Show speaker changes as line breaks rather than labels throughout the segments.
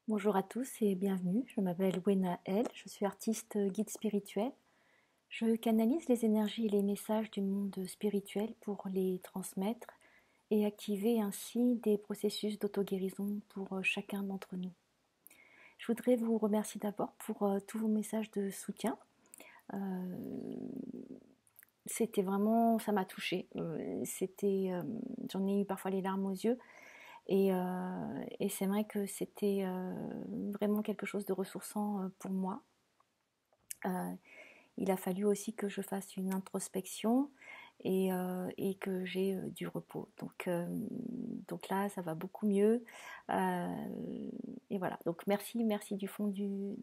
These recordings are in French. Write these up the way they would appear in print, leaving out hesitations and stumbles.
Bonjour à tous et bienvenue, je m'appelle Wena L, je suis artiste guide spirituel. Je canalise les énergies et les messages du monde spirituel pour les transmettre et activer ainsi des processus d'auto-guérison pour chacun d'entre nous. Je voudrais vous remercier d'abord pour tous vos messages de soutien. Euh, C'était vraiment, ça m'a touchée. J'en ai eu parfois les larmes aux yeux. Et c'est vrai que c'était vraiment quelque chose de ressourçant pour moi. Euh, il a fallu aussi que je fasse une introspection et que j'ai du repos. Donc là, ça va beaucoup mieux. Euh, et voilà, donc merci du fond du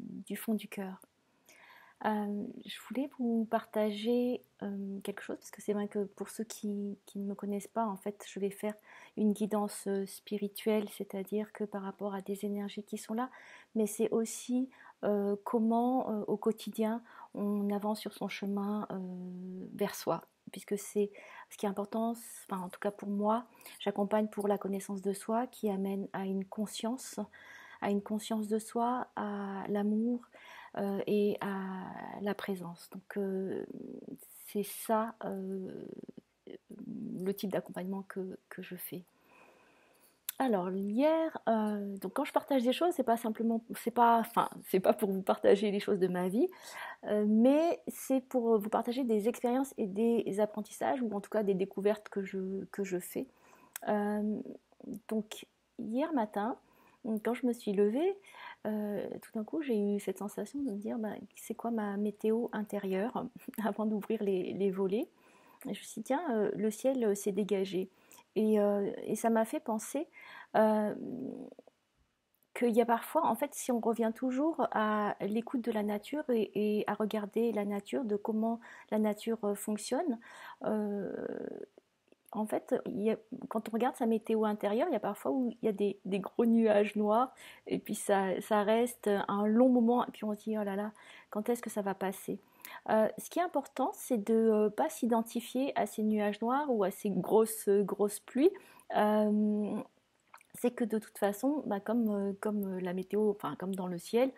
cœur. Je voulais vous partager quelque chose, parce que c'est vrai que pour ceux qui ne me connaissent pas, en fait, je vais faire une guidance spirituelle, c'est-à-dire que par rapport à des énergies qui sont là, mais c'est aussi comment au quotidien on avance sur son chemin vers soi. Puisque c'est ce qui est important, enfin, en tout cas pour moi, j'accompagne pour la connaissance de soi qui amène à une conscience de soi, à l'amour et à la présence. Donc c'est ça le type d'accompagnement que je fais. Alors hier, donc quand je partage des choses, c'est pas pour vous partager les choses de ma vie, mais c'est pour vous partager des expériences et des apprentissages ou en tout cas des découvertes que je fais. Euh, donc hier matin, quand je me suis levée, tout d'un coup j'ai eu cette sensation de me dire bah, c'est quoi ma météo intérieure avant d'ouvrir les volets. Et je me suis dit tiens, le ciel s'est dégagé. Et ça m'a fait penser euh, qu'il y a parfois, en fait, si on revient toujours à l'écoute de la nature et à regarder la nature, de comment la nature fonctionne, euh, en fait, quand on regarde sa météo intérieure, il y a parfois où il y a des gros nuages noirs, et puis ça reste un long moment, et puis on se dit, oh là là, quand est-ce que ça va passer? Ce qui est important, c'est de ne pas s'identifier à ces nuages noirs ou à ces grosses pluies. Euh, c'est que de toute façon, bah, comme la météo, enfin comme dans le ciel,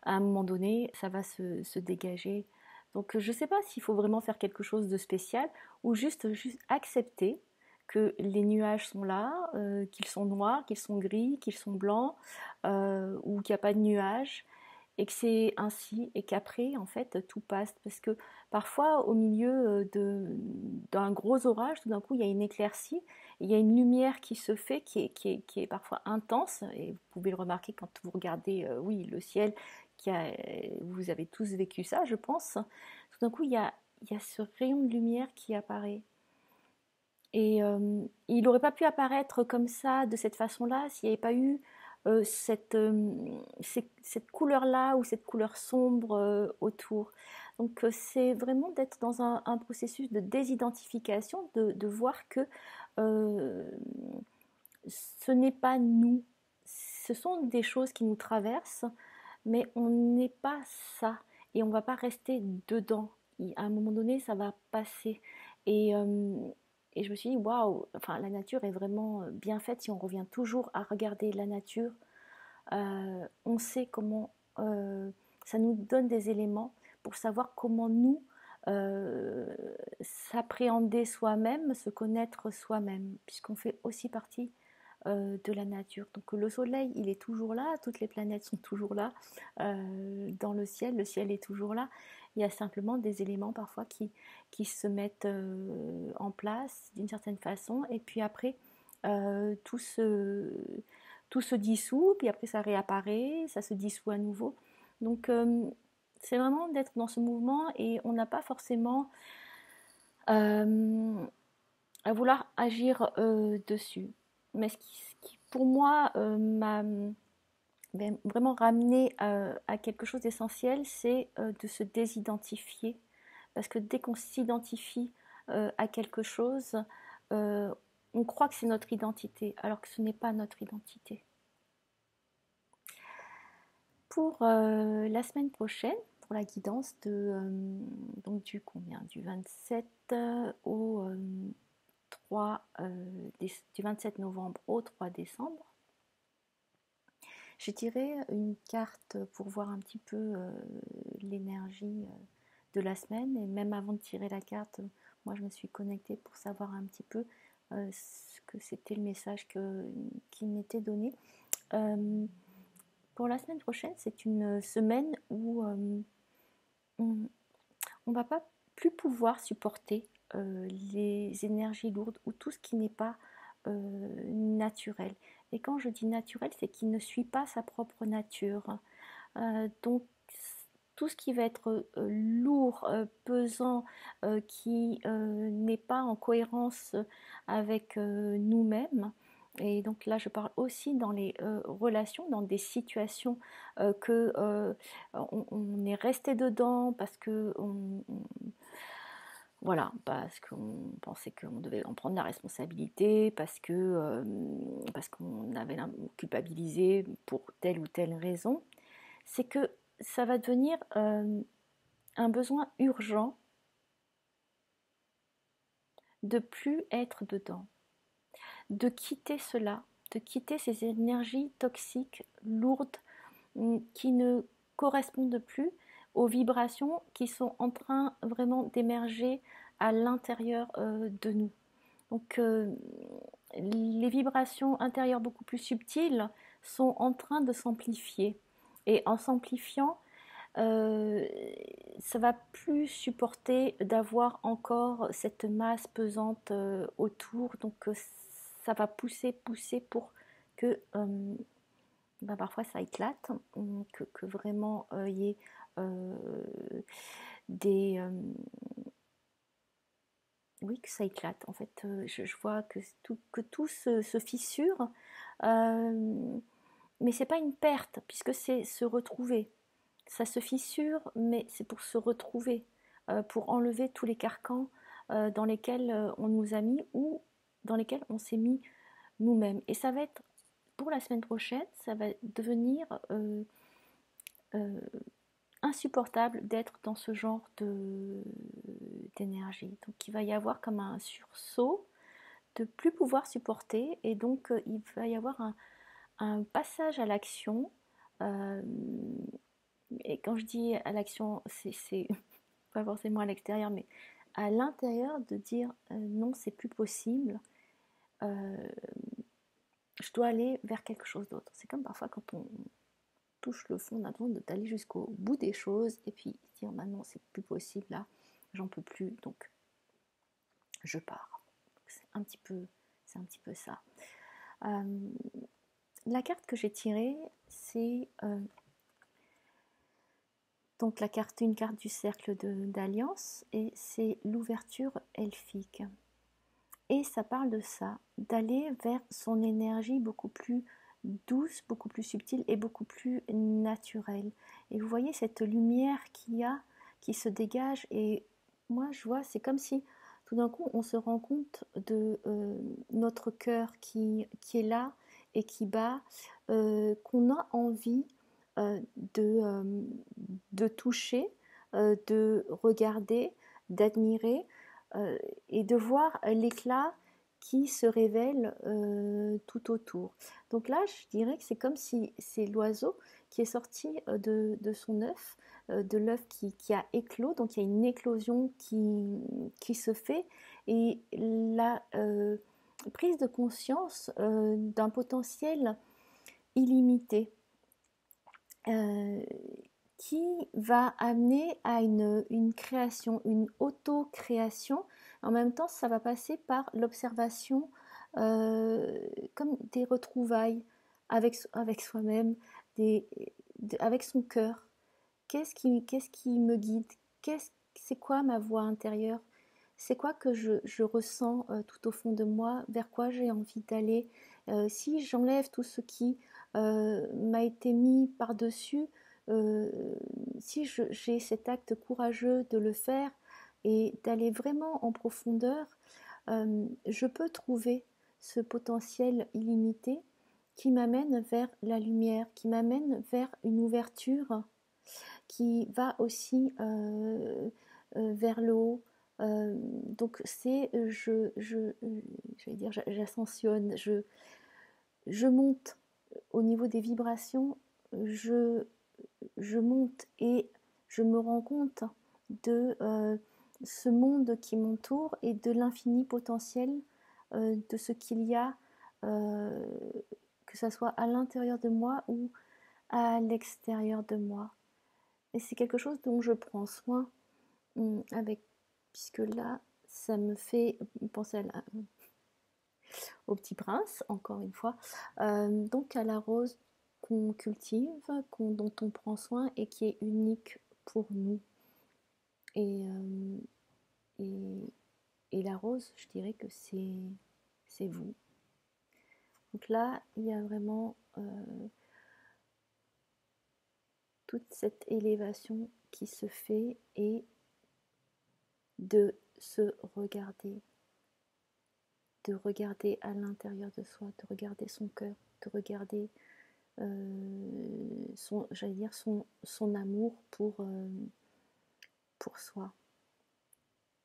à un moment donné, ça va se dégager. Donc je ne sais pas s'il faut vraiment faire quelque chose de spécial ou juste accepter que les nuages sont là, qu'ils sont noirs, qu'ils sont gris, qu'ils sont blancs, ou qu'il n'y a pas de nuages, et que c'est ainsi, et qu'après, en fait, tout passe. Parce que parfois, au milieu d'un gros orage, tout d'un coup, il y a une éclaircie, il y a une lumière qui se fait, qui est parfois intense, et vous pouvez le remarquer quand vous regardez, oui, le ciel, vous avez tous vécu ça, je pense. Tout d'un coup, il y a ce rayon de lumière qui apparaît. Et il n'aurait pas pu apparaître comme ça, de cette façon-là, s'il n'y avait pas eu cette couleur-là ou cette couleur sombre autour. Donc c'est vraiment d'être dans un processus de désidentification, de voir que euh, ce n'est pas nous. Ce sont des choses qui nous traversent, mais on n'est pas ça. Et on ne va pas rester dedans. À un moment donné, ça va passer. Et, euh, et je me suis dit, waouh, enfin, la nature est vraiment bien faite. Si on revient toujours à regarder la nature, on sait comment, ça nous donne des éléments pour savoir comment nous euh, s'appréhender soi-même, se connaître soi-même, puisqu'on fait aussi partie de la nature. Donc le soleil, il est toujours là, toutes les planètes sont toujours là dans le ciel est toujours là. Il y a simplement des éléments parfois qui se mettent en place d'une certaine façon, et puis après, euh, tout, se, tout se dissout, puis après ça réapparaît, ça se dissout à nouveau. Donc c'est vraiment d'être dans ce mouvement, et on n'a pas forcément euh, à vouloir agir dessus. Mais ce qui pour moi, m'a vraiment ramené à quelque chose d'essentiel, c'est de se désidentifier. Parce que dès qu'on s'identifie à quelque chose, euh, on croit que c'est notre identité, alors que ce n'est pas notre identité. Pour la semaine prochaine, pour la guidance donc du combien? Du 27 au 3, du 27 novembre au 3 décembre, J'ai tiré une carte pour voir un petit peu l'énergie de la semaine, et même avant de tirer la carte, moi je me suis connectée pour savoir un petit peu ce que c'était le message qui m'était donné. Euh, pour la semaine prochaine, c'est une semaine où on ne va pas plus pouvoir supporter les énergies lourdes ou tout ce qui n'est pas naturel. Et quand je dis naturel, c'est qu'il ne suit pas sa propre nature. Donc tout ce qui va être lourd, pesant, qui n'est pas en cohérence avec nous-mêmes. Et donc là, je parle aussi dans les relations, dans des situations que on est resté dedans parce que voilà, parce qu'on pensait qu'on devait en prendre la responsabilité, parce qu'on avait culpabilisé pour telle ou telle raison. C'est que ça va devenir un besoin urgent de plus être dedans, de quitter cela, de quitter ces énergies toxiques, lourdes, qui ne correspondent plus aux vibrations qui sont en train vraiment d'émerger à l'intérieur de nous. Donc les vibrations intérieures beaucoup plus subtiles sont en train de s'amplifier. Et en s'amplifiant, ça va plus supporter d'avoir encore cette masse pesante autour. Donc ça va pousser pour que parfois ça éclate, que vraiment il y ait des oui, que ça éclate. En fait, je vois que tout se fissure, mais c'est pas une perte puisque c'est se retrouver. Ça se fissure, mais c'est pour se retrouver, pour enlever tous les carcans dans lesquels on nous a mis ou dans lesquels on s'est mis nous-mêmes. Et ça va être, pour la semaine prochaine, ça va devenir euh, insupportable d'être dans ce genre d'énergie. Donc il va y avoir comme un sursaut de plus pouvoir supporter et donc il va y avoir un passage à l'action. Euh, et quand je dis à l'action, c'est pas forcément à l'extérieur, mais à l'intérieur de dire non, c'est plus possible. Euh, je dois aller vers quelque chose d'autre. C'est comme parfois quand on touche le fond, on a besoin d'aller jusqu'au bout des choses et puis dire maintenant c'est plus possible là, j'en peux plus, donc je pars. C'est un petit peu ça. Euh, la carte que j'ai tirée, c'est donc une carte du cercle d'alliance et c'est l'ouverture elfique. Et ça parle de ça, d'aller vers son énergie beaucoup plus douce, beaucoup plus subtile et beaucoup plus naturelle. Et vous voyez cette lumière qu'il y a, qui se dégage. Et moi, je vois, c'est comme si tout d'un coup, on se rend compte de notre cœur qui est là et qui bat, qu'on a envie euh, de, euh, de toucher, de regarder, d'admirer et de voir l'éclat qui se révèle tout autour. Donc là, je dirais que c'est comme si c'est l'oiseau qui est sorti de son œuf, de l'œuf qui a éclos, donc il y a une éclosion qui se fait, et la prise de conscience d'un potentiel illimité. Euh, qui va amener à une création, une auto-création. En même temps, ça va passer par l'observation comme des retrouvailles avec soi-même, avec son cœur. Qu'est-ce qui me guide? C'est quoi ma voix intérieure? C'est quoi que je ressens tout au fond de moi? Vers quoi j'ai envie d'aller? Si j'enlève tout ce qui m'a été mis par-dessus, euh, si j'ai cet acte courageux de le faire et d'aller vraiment en profondeur, je peux trouver ce potentiel illimité qui m'amène vers la lumière, qui m'amène vers une ouverture, qui va aussi vers le haut. Donc c'est, je vais dire, j'ascensionne, je monte au niveau des vibrations, je, je monte et je me rends compte de ce monde qui m'entoure et de l'infini potentiel de ce qu'il y a, que ce soit à l'intérieur de moi ou à l'extérieur de moi. Et c'est quelque chose dont je prends soin avec, puisque là, ça me fait penser au Petit Prince, encore une fois, donc à la rose qu'on cultive, dont on prend soin et qui est unique pour nous. Et, et, et la rose, je dirais que c'est vous. Donc là, il y a vraiment toute cette élévation qui se fait et de se regarder, de regarder à l'intérieur de soi, de regarder son cœur, de regarder j'allais dire son amour pour soi.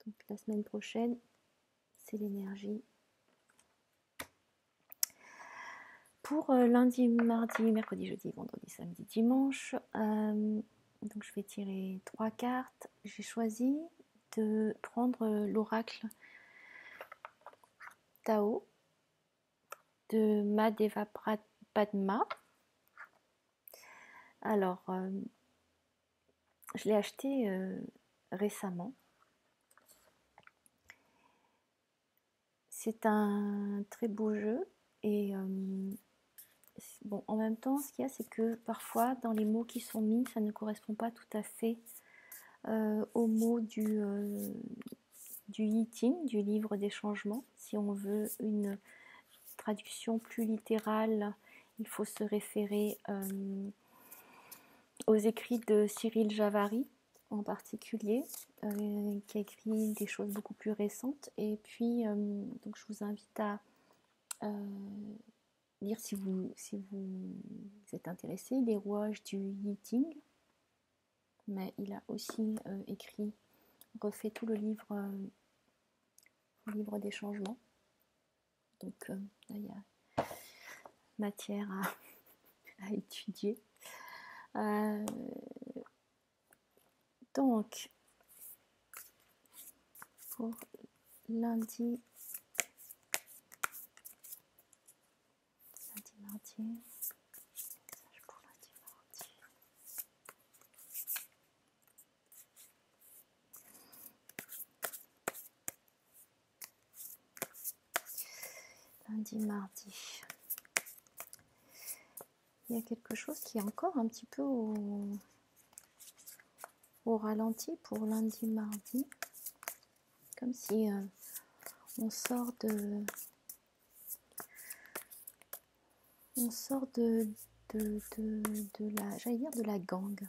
Donc la semaine prochaine, c'est l'énergie. Pour lundi, mardi, mercredi, jeudi, vendredi, samedi, dimanche, donc je vais tirer 3 cartes. J'ai choisi de prendre l'oracle Tao de Madeva Padma. Alors, je l'ai acheté récemment. C'est un très beau jeu et bon, en même temps, ce qu'il y a, c'est que parfois, dans les mots qui sont mis, ça ne correspond pas tout à fait aux mots du I Ching, du livre des changements. Si on veut une traduction plus littérale, il faut se référer aux écrits de Cyril Javary en particulier, qui a écrit des choses beaucoup plus récentes. Et puis, donc je vous invite à lire si vous êtes intéressé les rouages du Yi Ting. Mais il a aussi refait tout le livre des changements. Donc là, il y a matière à étudier. Donc, pour lundi, mardi, mardi. Il y a quelque chose qui est encore un petit peu au ralenti pour lundi, mardi. Comme si on sort de la, j'allais dire de la gangue.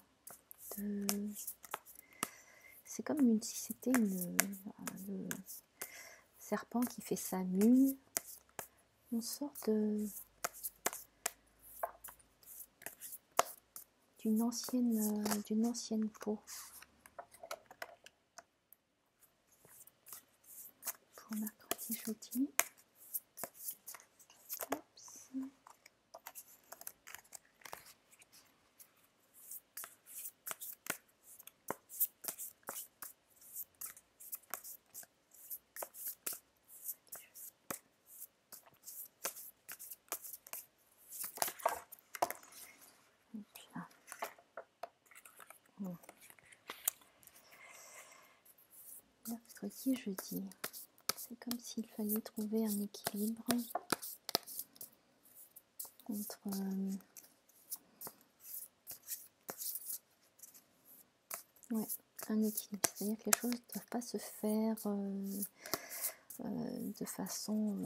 C'est comme si c'était le serpent qui fait sa mue. On sort d'une ancienne peau. Pour mercredi, jeudi. Oups. Mercredi, jeudi. C'est comme s'il fallait trouver un équilibre entre un équilibre. C'est-à-dire que les choses ne doivent pas se faire de façon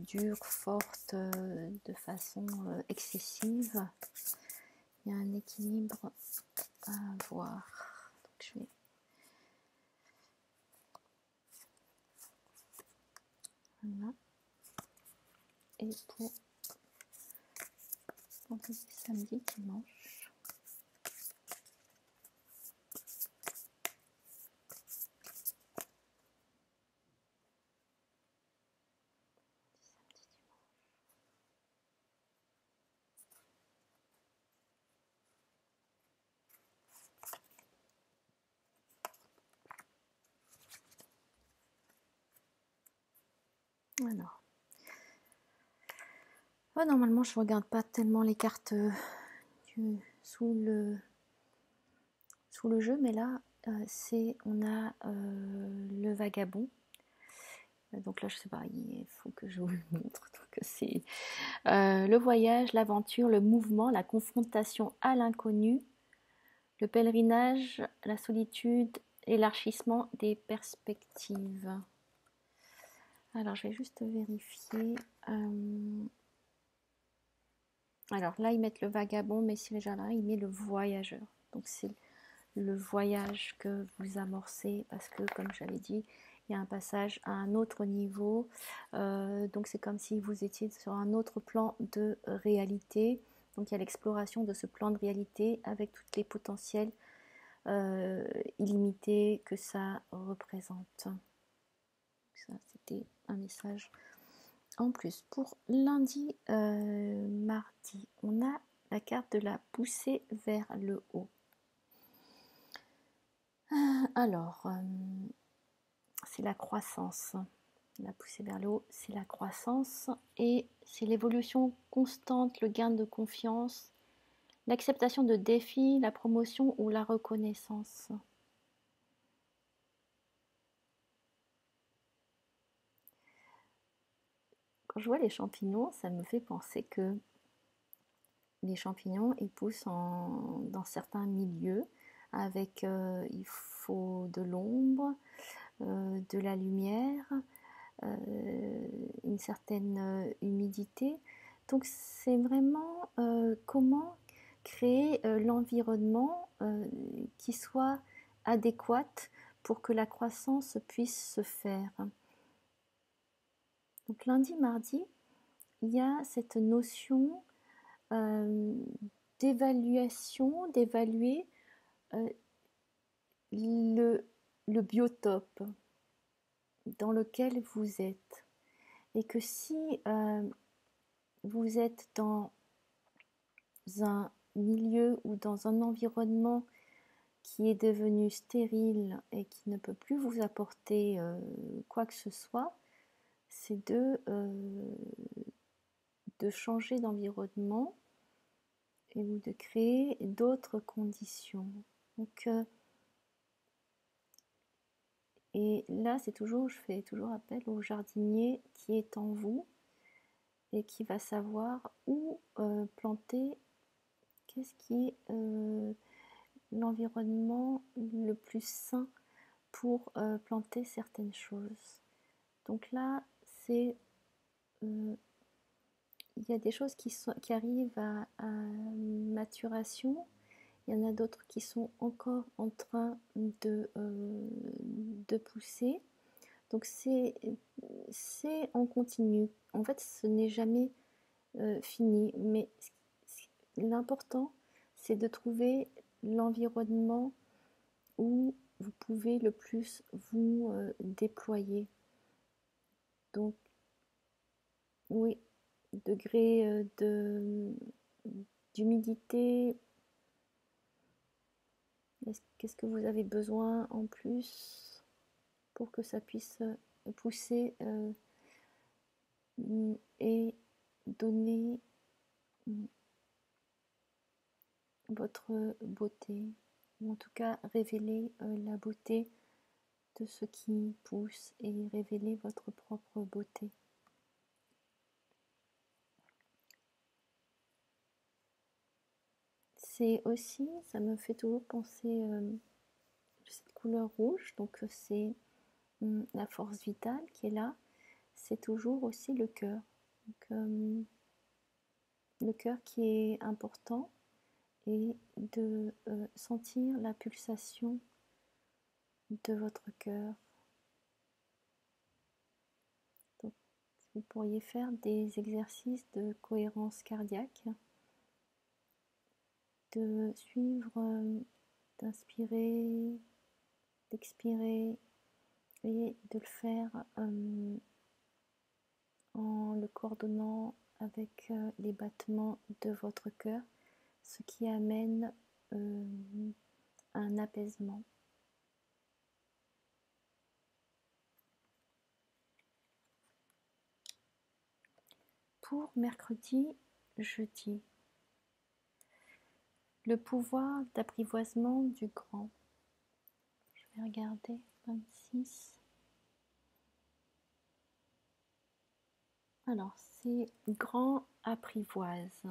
dure, forte, de façon excessive. Il y a un équilibre à avoir. Donc je vais voilà. Et pour vendredi, samedi, dimanche. Alors, normalement, je regarde pas tellement les cartes sous le jeu, mais là, on a le vagabond. Donc là, je sais pas, il faut que je vous le montre. Donc c'est le voyage, l'aventure, le mouvement, la confrontation à l'inconnu, le pèlerinage, la solitude, élargissement des perspectives. Alors, je vais juste vérifier. Alors là, ils mettent le vagabond, mais si déjà là, il met le voyageur. Donc c'est le voyage que vous amorcez parce que, comme j'avais dit, il y a un passage à un autre niveau. Donc c'est comme si vous étiez sur un autre plan de réalité. Donc il y a l'exploration de ce plan de réalité avec toutes les potentiels illimités que ça représente. Ça, c'était un message en plus. Pour lundi, mardi, on a la carte de la poussée vers le haut. Alors, c'est la croissance. La poussée vers le haut, c'est la croissance et c'est l'évolution constante, le gain de confiance, l'acceptation de défis, la promotion ou la reconnaissance. Quand je vois les champignons, ça me fait penser que les champignons, ils poussent dans certains milieux avec, il faut de l'ombre, de la lumière, une certaine humidité. Donc c'est vraiment comment créer l'environnement qui soit adéquat pour que la croissance puisse se faire. Donc lundi, mardi, il y a cette notion d'évaluation, d'évaluer le biotope dans lequel vous êtes. Et que si vous êtes dans un milieu ou dans un environnement qui est devenu stérile et qui ne peut plus vous apporter quoi que ce soit, c'est de changer d'environnement ou de créer d'autres conditions. Donc, et là, je fais toujours appel au jardinier qui est en vous et qui va savoir où planter, qu'est-ce qui est l'environnement le plus sain pour planter certaines choses. Donc là, c'est il y a des choses qui arrivent à maturation. Il y en a d'autres qui sont encore en train de pousser. Donc c'est en continu. En fait, ce n'est jamais fini. Mais l'important, c'est de trouver l'environnement où vous pouvez le plus vous déployer. Donc, oui, degré d'humidité. Qu'est-ce que vous avez besoin en plus pour que ça puisse pousser et donner votre beauté, ou en tout cas révéler la beauté de ce qui pousse et révéler votre propre beauté. C'est aussi, ça me fait toujours penser cette couleur rouge, donc c'est la force vitale qui est là, c'est toujours aussi le cœur. Donc, le cœur qui est important et de sentir la pulsation de votre cœur. Donc, vous pourriez faire des exercices de cohérence cardiaque, de suivre, d'inspirer, d'expirer et de le faire en le coordonnant avec les battements de votre cœur, ce qui amène un apaisement. pour mercredi, jeudi. Le pouvoir d'apprivoisement du grand. Je vais regarder. 26. Alors, c'est grand apprivoise.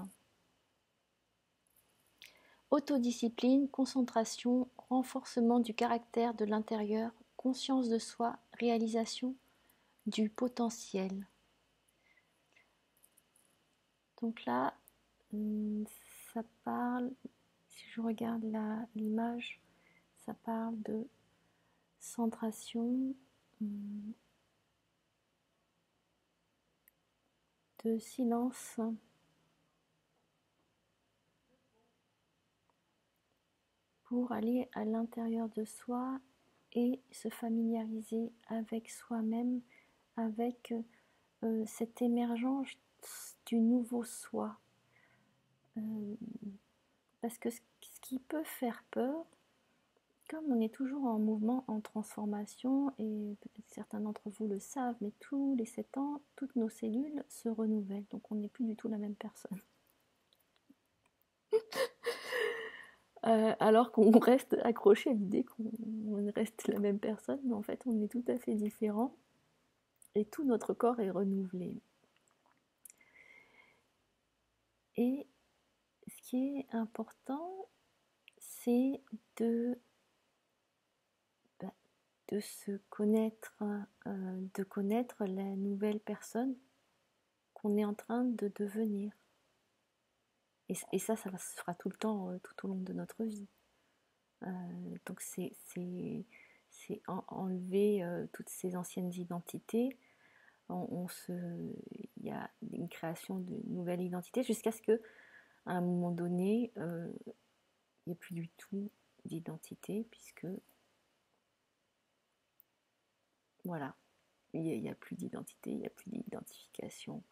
Autodiscipline, concentration, renforcement du caractère de l'intérieur, conscience de soi, réalisation du potentiel. Donc là, ça parle, si je regarde l'image, ça parle de centration, de silence, pour aller à l'intérieur de soi et se familiariser avec soi-même, avec cette émergence du nouveau soi. Parce que ce qui peut faire peur, comme on est toujours en mouvement, en transformation, et peut-être certains d'entre vous le savent, mais tous les 7 ans, toutes nos cellules se renouvellent, donc on n'est plus du tout la même personne. Alors qu'on reste accroché à l'idée qu'on reste la même personne, mais en fait on est tout à fait différent, et tout notre corps est renouvelé. Et ce qui est important, c'est de se connaître, de connaître la nouvelle personne qu'on est en train de devenir. Et ça se fera tout le temps, tout au long de notre vie. Donc c'est enlever toutes ces anciennes identités. Il y a une création de nouvelles identités jusqu'à ce que, à un moment donné, il n'y ait plus du tout d'identité, puisque voilà, il n'y a plus d'identité, il n'y a plus d'identification.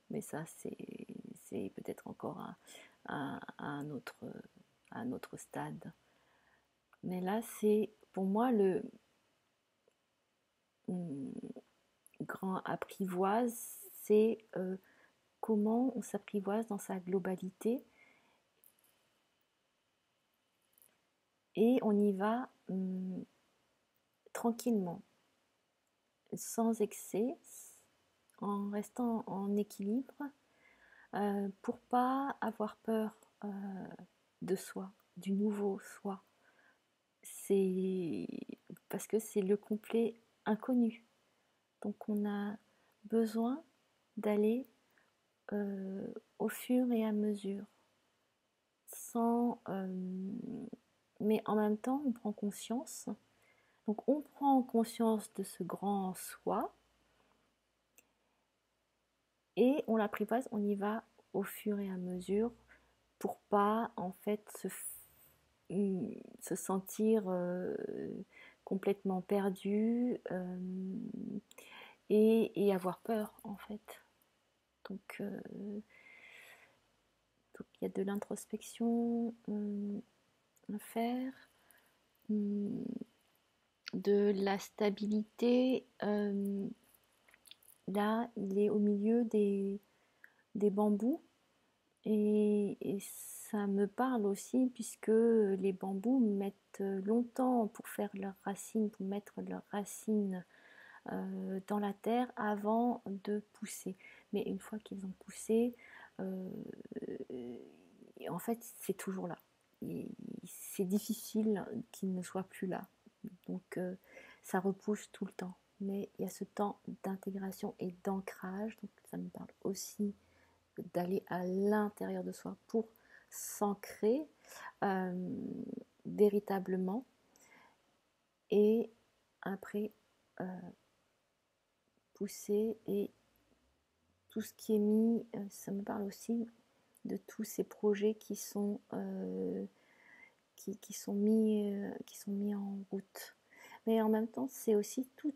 Mais ça, c'est peut-être encore un autre stade. Mais là, c'est pour moi le grand apprivoise, c'est comment on s'apprivoise dans sa globalité. Et on y va tranquillement, sans excès, en restant en équilibre, pour pas avoir peur de soi, du nouveau soi. C'est parce que c'est le complet inconnu. Donc on a besoin d'aller au fur et à mesure, sans, mais en même temps on prend conscience. Donc on prend conscience de ce grand soi et on l'apprivoise, on y va au fur et à mesure pour pas en fait se sentir complètement perdu et avoir peur en fait. Donc il y a de l'introspection à faire, de la stabilité. Là, il est au milieu des bambous et ça me parle aussi puisque les bambous mettent longtemps pour faire leurs racines, pour mettre leurs racines dans la terre avant de pousser. Mais une fois qu'ils ont poussé, en fait, c'est toujours là. C'est difficile qu'ils ne soient plus là. Donc, ça repousse tout le temps. Mais il y a ce temps d'intégration et d'ancrage. Donc, ça me parle aussi d'aller à l'intérieur de soi pour s'ancrer véritablement. Et après, pousser et tout ce qui est mis, ça me parle aussi de tous ces projets qui sont mis en route. Mais en même temps, c'est aussi tous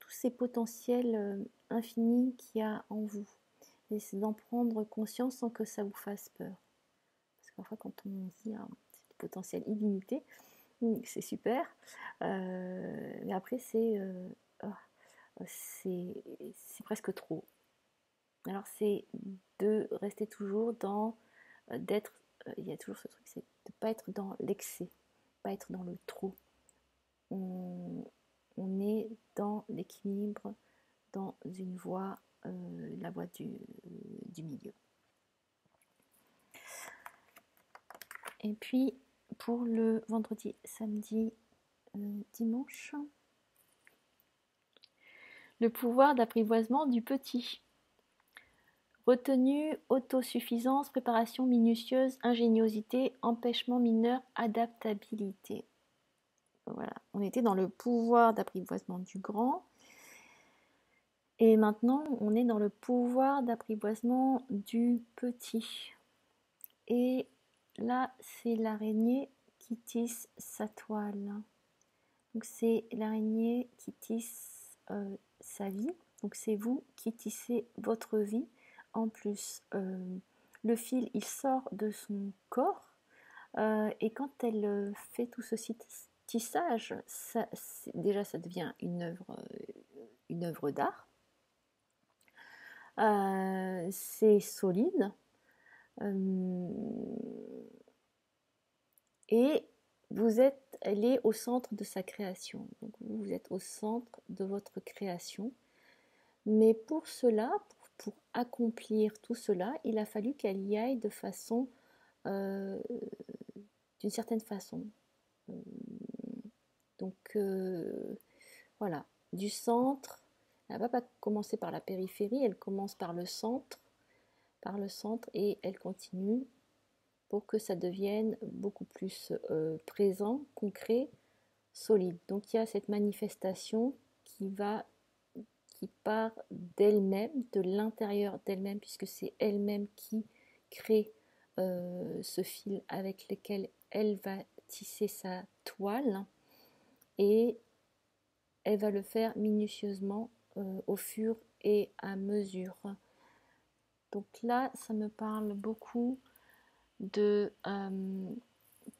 ces potentiels infinis qu'il y a en vous. Et c'est d'en prendre conscience sans que ça vous fasse peur. Parce que parfois, quand on se dit c'est du potentiel illimité, c'est super. Mais après, c'est presque trop. Alors c'est de rester toujours dans d'être, il y a toujours ce truc, c'est de ne pas être dans l'excès, pas être dans le trop. On, on est dans l'équilibre, dans une voie, la voie du milieu. Et puis pour le vendredi, samedi, dimanche, le pouvoir d'apprivoisement du petit. Retenue, autosuffisance, préparation minutieuse, ingéniosité, empêchement mineur, adaptabilité. Voilà, on était dans le pouvoir d'apprivoisement du grand. Et maintenant, on est dans le pouvoir d'apprivoisement du petit. Et là, c'est l'araignée qui tisse sa toile. Donc c'est l'araignée qui tisse sa vie. Donc c'est vous qui tissez votre vie. En plus, le fil, il sort de son corps. Et quand elle fait tout ce tissage, déjà ça devient une œuvre d'art. C'est solide. Et elle est au centre de sa création. Donc vous êtes au centre de votre création. Mais pour cela, pour accomplir tout cela, il a fallu qu'elle y aille de façon, d'une certaine façon. Donc voilà, du centre. Elle ne va pas commencer par la périphérie, elle commence par le centre, et elle continue pour que ça devienne beaucoup plus présent, concret, solide. Donc il y a cette manifestation qui part d'elle-même, de l'intérieur d'elle-même, puisque c'est elle-même qui crée ce fil avec lequel elle va tisser sa toile, et elle va le faire minutieusement au fur et à mesure. Donc là, ça me parle beaucoup de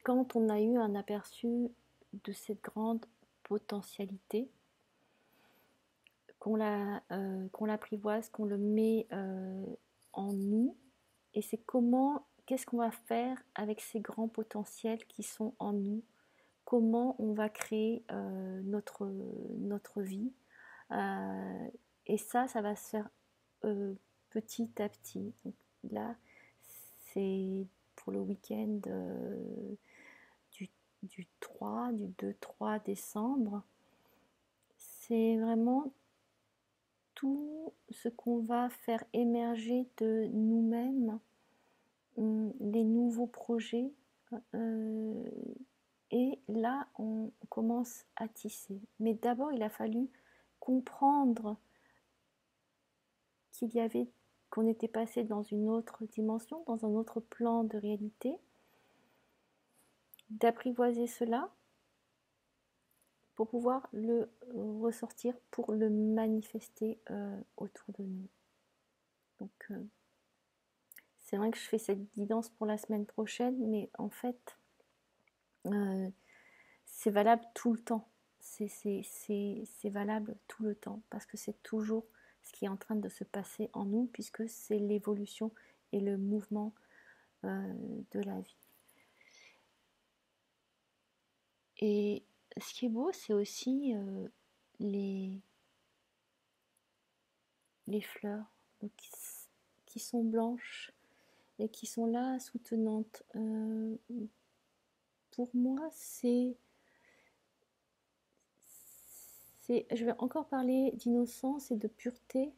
quand on a eu un aperçu de cette grande potentialité, qu'on l'apprivoise, qu'on le met en nous, et c'est qu'est-ce qu'on va faire avec ces grands potentiels qui sont en nous, comment on va créer notre vie. Et ça va se faire petit à petit. Donc là, c'est pour le week-end du 3, du 2-3 décembre. C'est vraiment tout ce qu'on va faire émerger de nous-mêmes, les nouveaux projets. Et là, on commence à tisser. Mais d'abord, il a fallu comprendre qu'on était passé dans une autre dimension, dans un autre plan de réalité, d'apprivoiser cela pour pouvoir le ressortir, pour le manifester autour de nous. Donc, c'est vrai que je fais cette guidance pour la semaine prochaine, mais en fait, c'est valable tout le temps. C'est valable tout le temps, parce que c'est toujours ce qui est en train de se passer en nous, puisque c'est l'évolution et le mouvement de la vie. Et ce qui est beau, c'est aussi les fleurs, donc, qui sont blanches et qui sont là, soutenantes. Pour moi, je vais encore parler d'innocence et de pureté,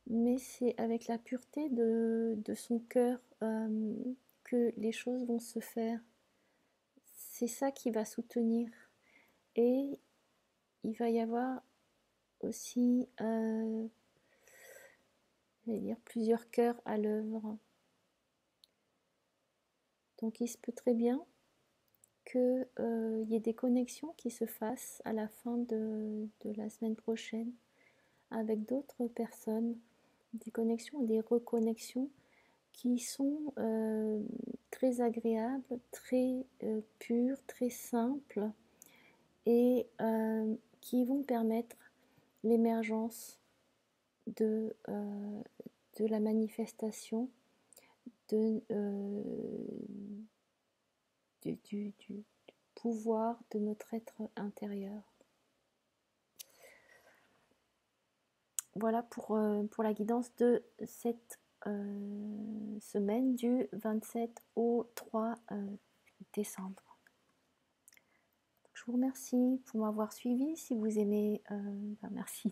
mais c'est avec la pureté de son cœur que les choses vont se faire. C'est ça qui va soutenir. Et il va y avoir aussi je vais dire plusieurs cœurs à l'œuvre. Donc il se peut très bien qu'il y ait des connexions qui se fassent à la fin de la semaine prochaine avec d'autres personnes, des connexions et des reconnexions qui sont très agréables, très pures, très simples, et qui vont permettre l'émergence de de la manifestation de, du pouvoir de notre être intérieur. Voilà pour la guidance de cette semaine du 27 au 3 décembre. Je vous remercie pour m'avoir suivi. Si vous aimez, merci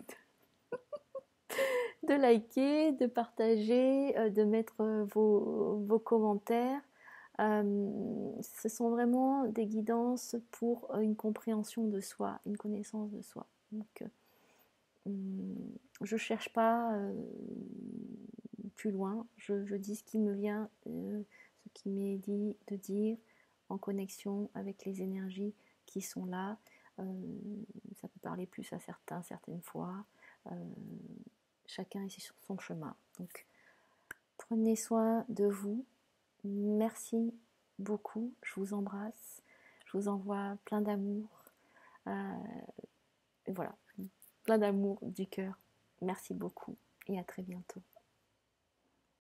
de liker, de partager, de mettre vos commentaires. Ce sont vraiment des guidances pour une compréhension de soi, une connaissance de soi. Donc, je cherche pas plus loin, je dis ce qui me vient, ce qui m'est dit de dire en connexion avec les énergies qui sont là. Ça peut parler plus à certaines fois. Chacun est sur son chemin. Donc, prenez soin de vous. Merci beaucoup. Je vous embrasse. Je vous envoie plein d'amour. Voilà, plein d'amour du cœur. Merci beaucoup et à très bientôt.